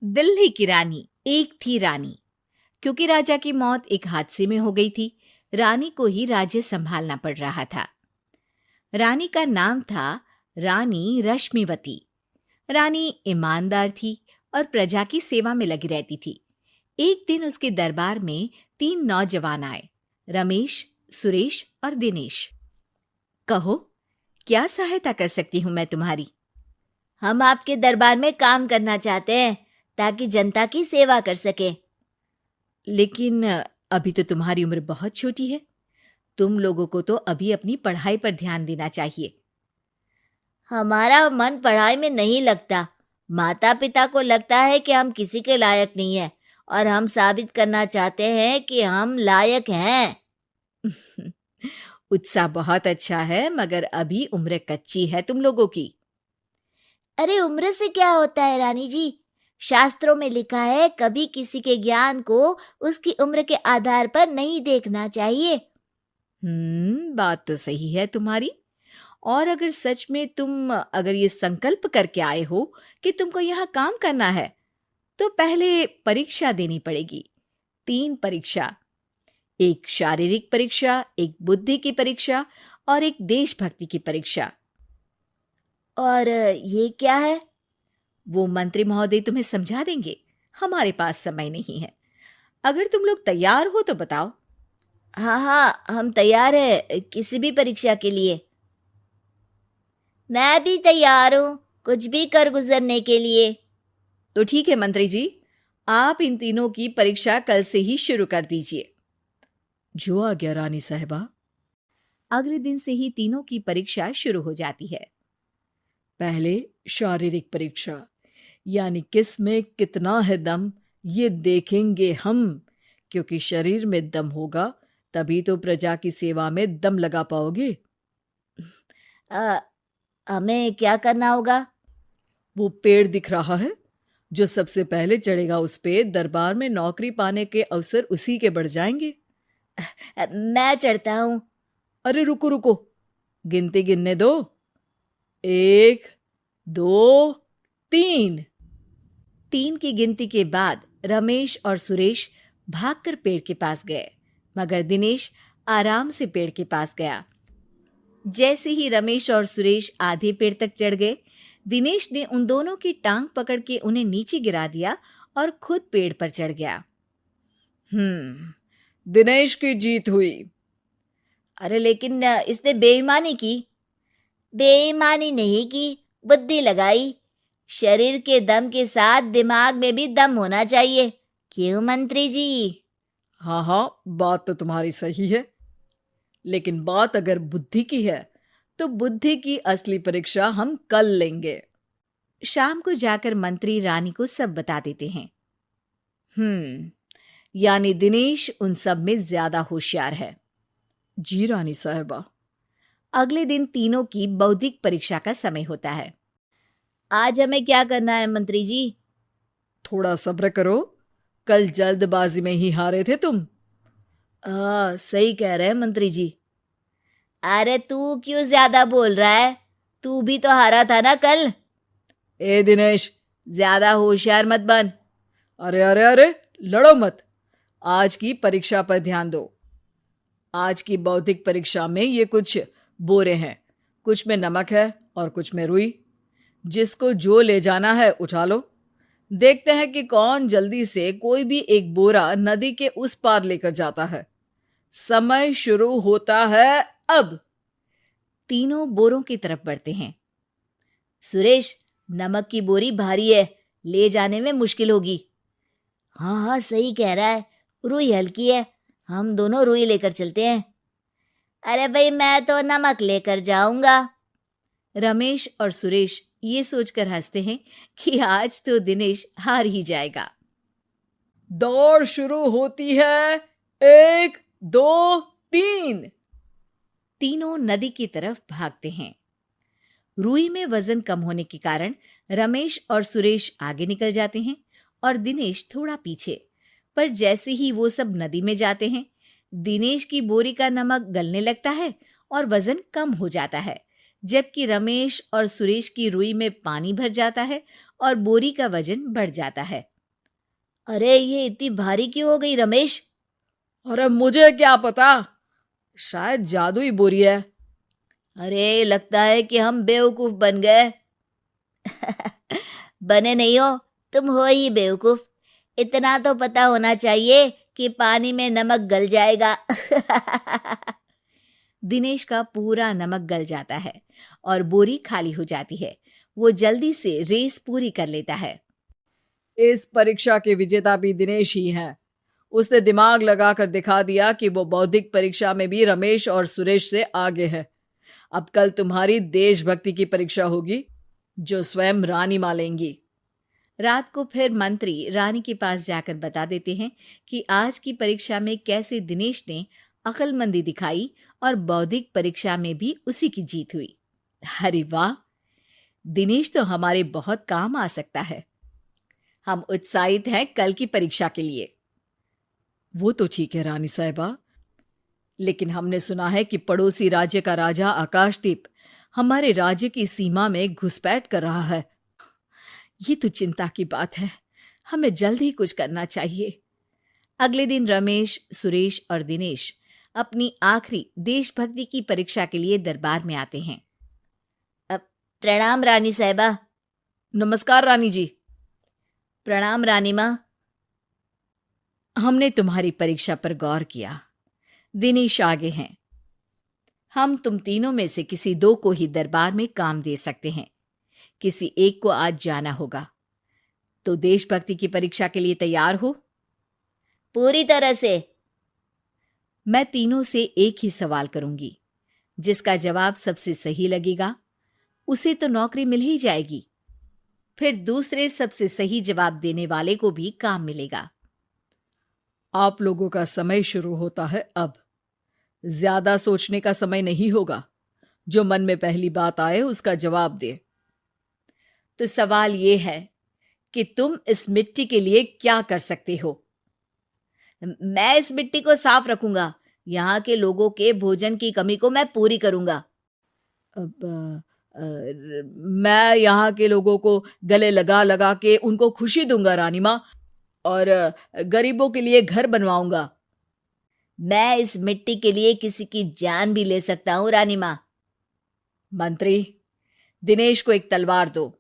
दिल्ली की रानी। एक थी रानी। क्योंकि राजा की मौत एक हादसे में हो गई थी, रानी को ही राज्य संभालना पड़ रहा था। रानी का नाम था रानी रश्मिवती। रानी ईमानदार थी और प्रजा की सेवा में लगी रहती थी। एक दिन उसके दरबार में 3 नौजवान आए, रमेश, सुरेश और दिनेश। कहो, क्या सहायता कर सकती हूँ मैं तुम्हारी? हम आपके दरबार में काम करना चाहते हैं ताकि जनता की सेवा कर सके। लेकिन अभी तो तुम्हारी उम्र बहुत छोटी है। तुम लोगों को तो अभी अपनी पढ़ाई पर ध्यान देना चाहिए। हमारा मन पढ़ाई में नहीं लगता। माता पिता को लगता है कि हम किसी के लायक नहीं है और हम साबित करना चाहते हैं कि हम लायक हैं। उत्साह बहुत अच्छा है, मगर अभी उम्र कच्ची है तुम लोगों की। अरे उम्र से क्या होता है रानी जी? शास्त्रों में लिखा है कभी किसी के ज्ञान को उसकी उम्र के आधार पर नहीं देखना चाहिए। बात तो सही है तुम्हारी। और अगर सच में तुम अगर ये संकल्प करके आए हो कि तुमको यहाँ काम करना है, तो पहले परीक्षा देनी पड़ेगी। 3 परीक्षा, एक शारीरिक परीक्षा, एक बुद्धि की परीक्षा और एक देशभक्ति की परीक्षा। और ये क्या है? वो मंत्री महोदय तुम्हें समझा देंगे। हमारे पास समय नहीं है। अगर तुम लोग तैयार हो तो बताओ। हाँ हाँ, हम तैयार है किसी भी परीक्षा के लिए। मैं भी तैयार हूँ कुछ भी कर गुजरने के लिए। तो ठीक है मंत्री जी, आप इन तीनों की परीक्षा कल से ही शुरू कर दीजिए। जो आ गया रानी साहिबा। अगले दिन से ही तीनों की परीक्षा शुरू हो जाती है। पहले शारीरिक परीक्षा, यानी किस में कितना है दम, ये देखेंगे हम। क्योंकि शरीर में दम होगा तभी तो प्रजा की सेवा में दम लगा पाओगे। हमें क्या करना होगा? वो पेड़ दिख रहा है, जो सबसे पहले चढ़ेगा उस पे दरबार में नौकरी पाने के अवसर उसी के बढ़ जाएंगे। मैं चढ़ता हूँ। अरे रुको रुको, गिनती गिनने दो। 1, 2, 3। 3 की गिनती के बाद रमेश और सुरेश भागकर पेड़ के पास गए, मगर दिनेश आराम से पेड़ के पास गया। जैसे ही रमेश और सुरेश आधे पेड़ तक चढ़ गए, दिनेश ने उन दोनों की टांग पकड़ के उन्हें नीचे गिरा दिया और खुद पेड़ पर चढ़ गया। दिनेश की जीत हुई। अरे लेकिन इसने बेईमानी की। बेईमानी नहीं की, बुद्धि लगाई। शरीर के दम के साथ दिमाग में भी दम होना चाहिए। क्यों मंत्री जी? हाँ हाँ, बात तो तुम्हारी सही है, लेकिन बात अगर बुद्धि की है तो बुद्धि की असली परीक्षा हम कल लेंगे। शाम को जाकर मंत्री रानी को सब बता देते हैं। यानी दिनेश उन सब में ज्यादा होशियार है। जी रानी साहिबा। अगले दिन तीनों की बौद्धिक परीक्षा का समय होता है। आज हमें क्या करना है मंत्री जी? थोड़ा सब्र करो, कल जल्दबाजी में ही हारे थे तुम। सही कह रहे हैं मंत्री जी। अरे तू क्यों ज्यादा बोल रहा है? तू भी तो हारा था ना कल। ए दिनेश, ज्यादा होशियार मत बन। अरे अरे अरे, लड़ो मत। आज की परीक्षा पर ध्यान दो। आज की बौद्धिक परीक्षा में ये कुछ बोरे हैं, कुछ में नमक है और कुछ में रुई। जिसको जो ले जाना है उठा लो। देखते हैं कि कौन जल्दी से कोई भी एक बोरा नदी के उस पार लेकर जाता है। समय शुरू होता है अब। तीनों बोरों की तरफ बढ़ते हैं। सुरेश, नमक की बोरी भारी है, ले जाने में मुश्किल होगी। हाँ हाँ, सही कह रहा है, रुई हल्की है, हम दोनों रुई लेकर चलते हैं। अरे भाई, मैं तो नमक लेकर जाऊंगा। रमेश और सुरेश ये सोचकर हंसते हैं कि आज तो दिनेश हार ही जाएगा। दौड़ शुरू होती है। 1, 2, 3। तीनों नदी की तरफ भागते हैं। रुई में वजन कम होने के कारण रमेश और सुरेश आगे निकल जाते हैं और दिनेश थोड़ा पीछे। पर जैसे ही वो सब नदी में जाते हैं, दिनेश की बोरी का नमक गलने लगता है और वजन कम हो जाता है, जबकि रमेश और सुरेश की रुई में पानी भर जाता है और बोरी का वजन बढ़ जाता है। अरे ये इतनी भारी क्यों हो गई रमेश? अरे मुझे क्या पता, शायद जादुई बोरी है। अरे लगता है कि हम बेवकूफ बन गए। बने नहीं हो, तुम हो ही बेवकूफ। इतना तो पता होना चाहिए कि पानी में नमक गल जाएगा। दिनेश का पूरा नमक गल जाता है और बोरी खाली हो जाती है। वो जल्दी से रेस पूरी कर लेता है। इस परीक्षा के विजेता भी दिनेश ही हैं। उसने दिमाग लगाकर दिखा दिया कि वो बौद्धिक परीक्षा में भी रमेश और सुरेश से आगे है। अब कल तुम्हारी देशभक्ति की परीक्षा होगी, जो स्वयं रानी माँ लेंगी। रात को फिर मंत्री रानी के पास जाकर बता देते हैं कि आज की परीक्षा में कैसे दिनेश ने अक्लमंदी दिखाई और बौद्धिक परीक्षा में भी उसी की जीत हुई। अरे वाह, दिनेश तो हमारे बहुत काम आ सकता है। हम उत्साहित हैं कल की परीक्षा के लिए। वो तो ठीक है रानी साहिबा, लेकिन हमने सुना है कि पड़ोसी राज्य का राजा आकाशदीप हमारे राज्य की सीमा में घुसपैठ कर रहा है। ये तो चिंता की बात है। हमें जल्द ही कुछ करना चाहिए। अगले दिन रमेश, सुरेश और दिनेश अपनी आखिरी देशभक्ति की परीक्षा के लिए दरबार में आते हैं। प्रणाम रानी साहिबा। नमस्कार रानी जी। प्रणाम रानी माँ। हमने तुम्हारी परीक्षा पर गौर किया। दिनेश आगे हैं। हम तुम तीनों में से किसी दो को ही दरबार में काम दे सकते हैं। किसी एक को आज जाना होगा। तो देशभक्ति की परीक्षा के लिए तैयार हो? पूरी तरह से। मैं तीनों से एक ही सवाल करूंगी। जिसका जवाब सबसे सही लगेगा उसे तो नौकरी मिल ही जाएगी। फिर दूसरे सबसे सही जवाब देने वाले को भी काम मिलेगा। आप लोगों का समय शुरू होता है अब। ज्यादा सोचने का समय नहीं होगा। जो मन में पहली बात आए उसका जवाब दे। तो सवाल यह है कि तुम इस मिट्टी के लिए क्या कर सकते हो? मैं इस मिट्टी को साफ रखूंगा। यहाँ के लोगों के भोजन की कमी को मैं पूरी करूंगा। मैं यहाँ के लोगों को गले लगा लगा के उनको खुशी दूंगा रानी माँ, और गरीबों के लिए घर बनवाऊंगा। मैं इस मिट्टी के लिए किसी की जान भी ले सकता हूँ रानी माँ। मंत्री, दिनेश को एक तलवार दो।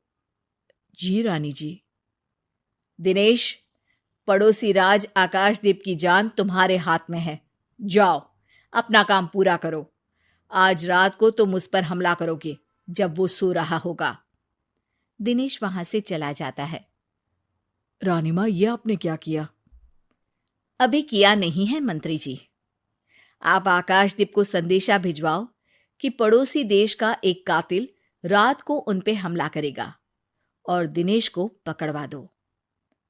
जी रानी जी। दिनेश, पड़ोसी राज आकाशदीप की जान तुम्हारे हाथ में है। जाओ, अपना काम पूरा करो। आज रात को तुम उस पर हमला करोगे जब वो सो रहा होगा। दिनेश वहां से चला जाता है। रानी माँ, ये आपने क्या किया? अभी किया नहीं है मंत्री जी। आप आकाशदीप को संदेशा भिजवाओ कि पड़ोसी देश का एक कातिल रात को उन पे हमला करेगा और दिनेश को पकड़वा दो।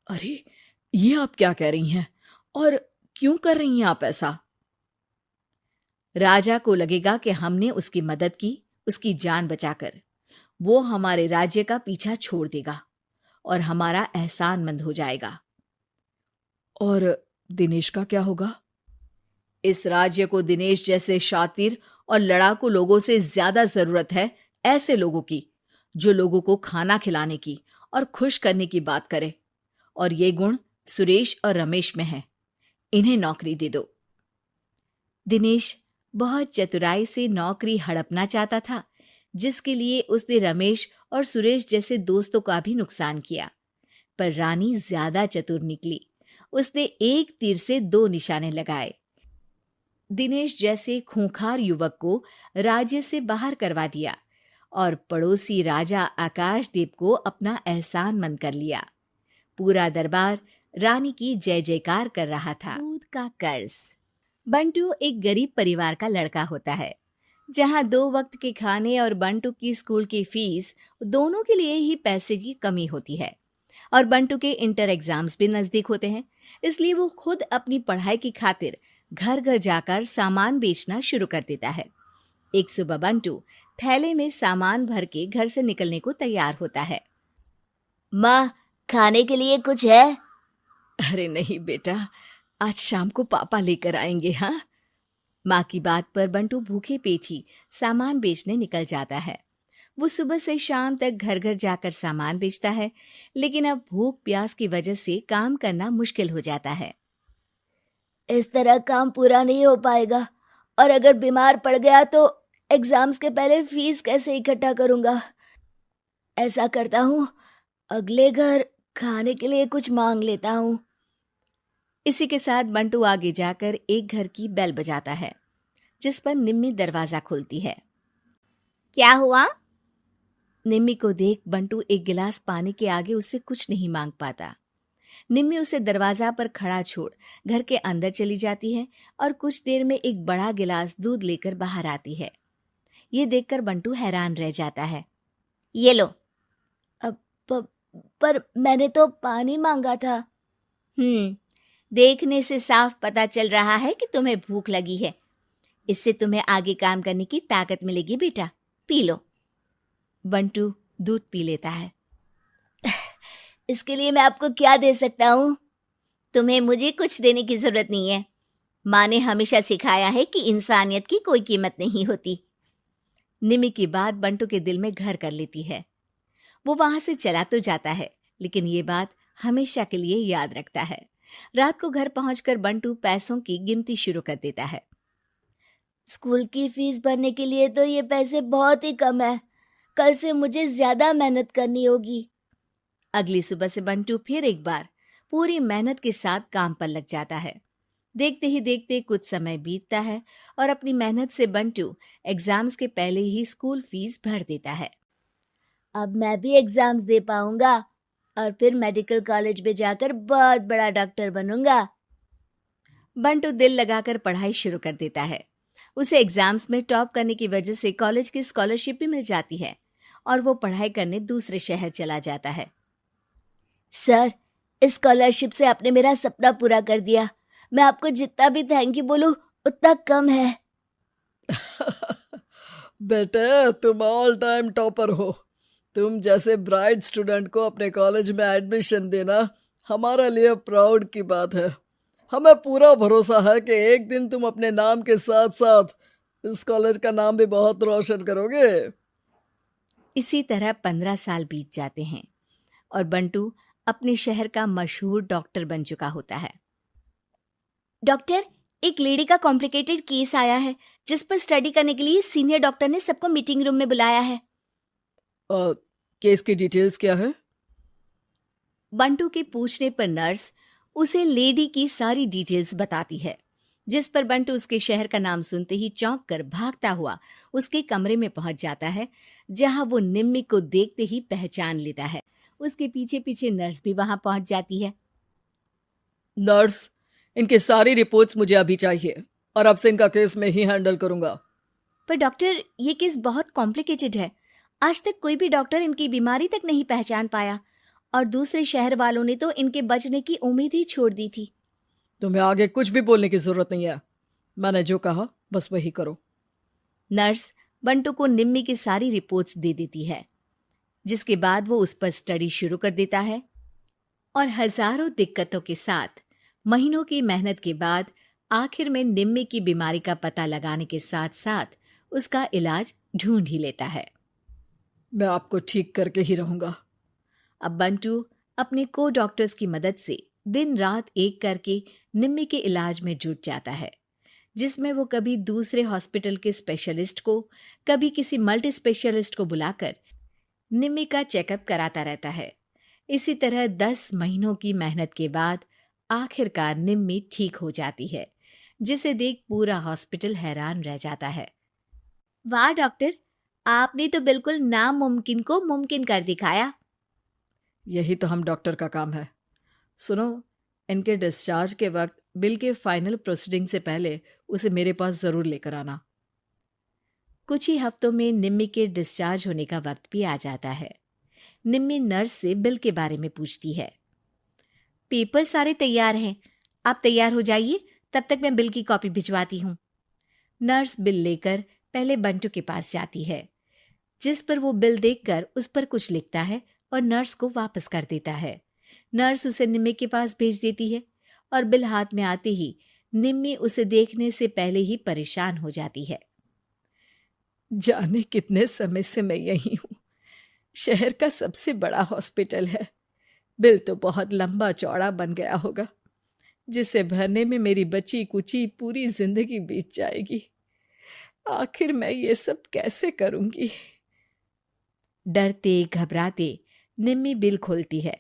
अरे ये आप क्या कह रही हैं, और क्यों कर रही हैं आप ऐसा? राजा को लगेगा कि हमने उसकी मदद की, उसकी जान बचाकर। वो हमारे राज्य का पीछा छोड़ देगा और हमारा एहसानमंद हो जाएगा। और दिनेश का क्या होगा? इस राज्य को दिनेश जैसे शातिर और लड़ाकू लोगों से ज्यादा जरूरत है, ऐसे लोगों की जो लोगों को खाना खिलाने की और खुश करने की बात करे। और ये गुण सुरेश और रमेश में है। इन्हें नौकरी दे दो। दिनेश बहुत चतुराई से नौकरी हड़पना चाहता था, जिसके लिए उसने रमेश और सुरेश जैसे दोस्तों का भी नुकसान किया। पर रानी ज्यादा चतुर निकली। उसने एक तीर से दो निशाने लगाए। दिनेश जैसे खूंखार युवक को राज्य से बाहर करवा दिया और पड़ोसी राजा आकाशदीप को अपना एहसानमंद कर लिया। पूरा दरबार रानी की जय जयकार कर रहा था। दूध का कर्ज। बंटू एक गरीब परिवार का लड़का होता है, जहां 2 वक्त के खाने और बंटू की स्कूल की फीस दोनों के लिए ही पैसे की कमी होती है। और बंटू के इंटर एग्जाम्स भी नजदीक होते हैं, इसलिए वो खुद अपनी पढ़ाई की खातिर घर घर जाकर सामान बेचना शुरू कर देता है। एक सुबह बंटू थैले में सामान भर के घर से निकलने को तैयार होता है। माँ, खाने के लिए कुछ है? अरे नहीं बेटा, आज शाम को पापा लेकर आएंगे। हाँ। माँ की बात पर बंटू भूखे पेट ही सामान बेचने निकल जाता है। वो सुबह से शाम तक घर घर जाकर सामान बेचता है, लेकिन अब भूख प्यास की वजह से काम करना मुश्किल हो जाता है। इस तरह काम पूरा नहीं हो पाएगा, और अगर बीमार पड़ गया तो एग्जाम्स के पहले फीस कैसे इकट्ठा करूंगा। ऐसा करता हूँ, अगले घर खाने के लिए कुछ मांग लेता हूँ। इसी के साथ बंटू आगे जाकर एक घर की बेल बजाता है, जिस पर निम्मी दरवाजा खोलती है। क्या हुआ? निम्मी को देख बंटू एक गिलास पानी के आगे उससे कुछ नहीं मांग पाता। निम्मी उसे दरवाजा पर खड़ा छोड़ घर के अंदर चली जाती है और कुछ देर में एक बड़ा गिलास दूध लेकर बाहर आती है। ये देखकर बंटू हैरान रह जाता है। ये लो। अब पर मैंने तो पानी मांगा था। देखने से साफ पता चल रहा है कि तुम्हें भूख लगी है। इससे तुम्हें आगे काम करने की ताकत मिलेगी बेटा, पी लो। बंटू दूध पी लेता है। इसके लिए मैं आपको क्या दे सकता हूँ? तुम्हें मुझे कुछ देने की जरूरत नहीं है। माँ ने हमेशा सिखाया है कि इंसानियत की कोई कीमत नहीं होती। निम्मी की बात बंटू के दिल में घर कर लेती है। वो वहां से चला तो जाता है, लेकिन ये बात हमेशा के लिए याद रखता है। रात को घर पहुंचकर बंटू पैसों की गिनती शुरू कर देता है। स्कूल की फीस भरने के लिए तो ये पैसे बहुत ही कम है। कल से मुझे ज्यादा मेहनत करनी होगी। अगली सुबह से बंटू फिर एक बार पूरी मेहनत के साथ काम पर लग जाता है। देखते ही देखते कुछ समय बीतता है और अपनी मेहनत से बंटू एग्जाम्स के पहले ही स्कूल फीस भर देता है। अब मैं भी एग्जाम्स दे पाऊंगा और फिर मेडिकल कॉलेज में जाकर बहुत बड़ा डॉक्टर बनूंगा। बंटू दिल लगाकर पढ़ाई शुरू कर देता है। उसे एग्जाम्स में टॉप करने की वजह से कॉलेज की स्कॉलरशिप भी मिल जाती है और वो पढ़ाई करने दूसरे शहर चला जाता है। सर, इस स्कॉलरशिप से आपने मेरा सपना पूरा कर दिया। मैं आपको जितना भी थैंक यू बोलूं उतना कम है। बेटे, तुम ऑल टाइम टॉपर हो। तुम जैसे ब्राइट स्टूडेंट को अपने कॉलेज में एडमिशन देना हमारे लिए प्राउड की बात है। हमें पूरा भरोसा है कि एक दिन तुम अपने नाम के साथ साथ इस कॉलेज का नाम भी बहुत रोशन करोगे। इसी तरह 15 साल बीत जाते हैं और बंटू अपने शहर का मशहूर डॉक्टर बन चुका होता है। डॉक्टर, एक लेडी का कॉम्प्लिकेटेड केस आया है जिस पर स्टडी करने के लिए सीनियर डॉक्टर ने सबको मीटिंग रूम में बुलाया है। केस की डिटेल्स क्या है? बंटू के पूछने पर नर्स उसे लेडी की सारी डिटेल्स बताती है, जिस पर बंटू उसके शहर का नाम सुनते ही चौंक कर भागता हुआ उसके कमरे में पहुंच जाता है, जहां वो निम्मी को देखते ही पहचान लेता है। उसके पीछे पीछे नर्स भी वहां पहुंच जाती है। नर्स, इनकी सारी रिपोर्ट्स मुझे अभी चाहिए और अब से इनका केस मैं ही हैंडल करूंगा। पर डॉक्टर, ये केस बहुत कॉम्प्लिकेटेड है। आज तक कोई भी डॉक्टर इनकी बीमारी तक नहीं पहचान पाया और दूसरे शहर वालों ने तो इनके बचने की उम्मीद ही छोड़ दी थी। तुम्हें आगे कुछ भी बोलने की जरूरत नहीं है। मैंने जो कहा बस वही करो। नर्स बंटू को निम्मी की सारी रिपोर्ट्स दे देती है, जिसके बाद वो उस पर स्टडी शुरू कर देता है और हजारों दिक्कतों के साथ महीनों की मेहनत के बाद आखिर में निम्मी की बीमारी का पता लगाने के साथ साथ उसका इलाज ढूंढ ही लेता है। मैं आपको ठीक करके ही रहूंगा। अब बंटू अपने को डॉक्टर्स की मदद से दिन रात एक करके निम्मी के इलाज में जुट जाता है, जिसमें वो कभी दूसरे हॉस्पिटल के स्पेशलिस्ट को, कभी किसी मल्टी स्पेशलिस्ट को बुलाकर निम्मी का चेकअप कराता रहता है। इसी तरह 10 महीनों की मेहनत के बाद आखिरकार निम्मी ठीक हो जाती है, जिसे देख पूरा हॉस्पिटल हैरान रह जाता है। वाह डॉक्टर, आपने तो बिल्कुल नामुमकिन को मुमकिन कर दिखाया। यही तो हम डॉक्टर का काम है। सुनो, इनके डिस्चार्ज के वक्त बिल के फाइनल प्रोसीडिंग से पहले उसे मेरे पास जरूर लेकर आना। कुछ ही हफ्तों में निम्मी के डिस्चार्ज होने का वक्त भी आ जाता है। निम्मी नर्स से बिल के बारे में पूछती है। पेपर सारे तैयार हैं, आप तैयार हो जाइए, तब तक मैं बिल की कॉपी भिजवाती हूँ। नर्स बिल लेकर पहले बंटू के पास जाती है, जिस पर वो बिल देखकर उस पर कुछ लिखता है और नर्स को वापस कर देता है। नर्स उसे निम्मी के पास भेज देती है और बिल हाथ में आते ही निम्मी उसे देखने से पहले ही परेशान हो जाती है। जाने कितने समय से मैं यही हूँ। शहर का सबसे बड़ा हॉस्पिटल है। बिल तो बहुत लंबा चौड़ा बन गया होगा, जिसे भरने में मेरी बची कुची पूरी जिंदगी बीत जाएगी। आखिर मैं ये सब कैसे करूंगी? डरते घबराते निम्मी बिल खोलती है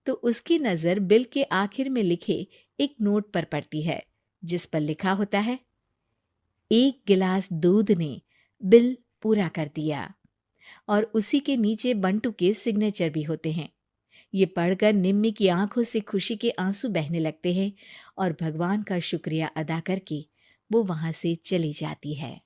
तो उसकी नजर बिल के आखिर में लिखे एक नोट पर पड़ती है, जिस पर लिखा होता है, 1 गिलास दूध ने बिल पूरा कर दिया। और उसी के नीचे बंटू के सिग्नेचर भी होते हैं। ये पढ़कर निम्मी की आंखों से खुशी के आंसू बहने लगते हैं और भगवान का शुक्रिया अदा करके वो वहां से चली जाती है।